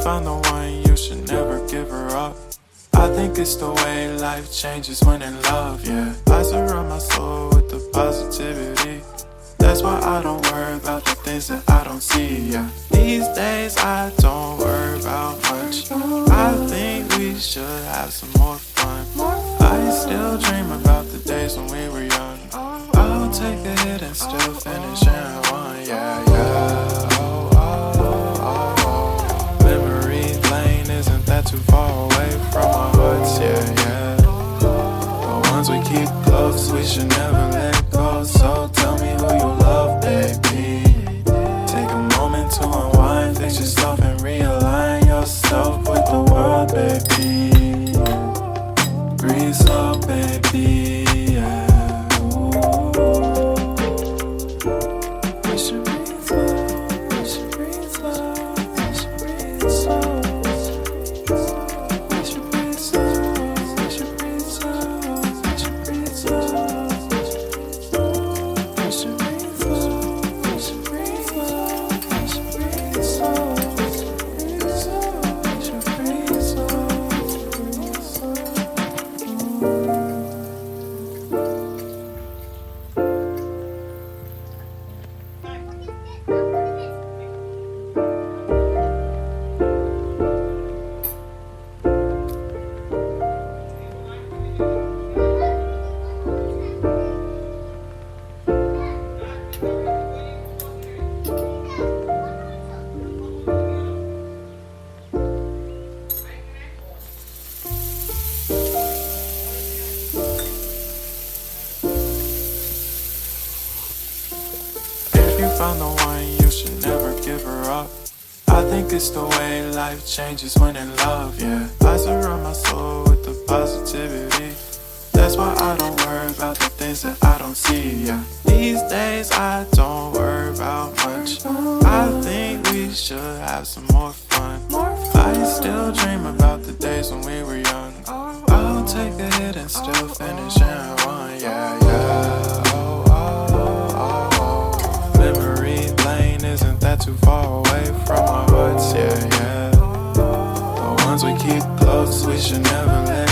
found the one, you should never give her up. I think it's the way life changes when in love, yeah. I surround my soul with the positivity. That's why I don't worry about the things that I don't see, yeah. These days I don't worry about much. I think we should have some more fun. I still dream about the days when we were young. I'll take a hit and still finish in one, yeah, yeah. Oh, oh, oh, oh. Memory lane, isn't that too far away from our hearts, yeah, yeah. The ones we keep close, we should never let go. So tell me who you love, baby. Take a moment to unwind, fix yourself and realign yourself with the world, baby. Breathe slow, baby, yeah. We should breathe slow, we should breathe slow, we should breathe slow. We should breathe slow, we should breathe slow, we should breathe slow. We should breathe slow, we should breathe slow, we should breathe slow. We should breathe slow, found the one, you should never give her up. I think it's the way life changes when in love, yeah. I surround my soul with the positivity. That's why I don't worry about the things that I don't see, yeah. These days I don't worry about much. I think we should have some more fun. I still dream about the days when we were young. I'll take a hit and still finish in one, yeah, yeah. Oh, oh, oh, oh. Memory lane, isn't that too far away from our hearts, yeah, yeah. The ones we keep close, we should never let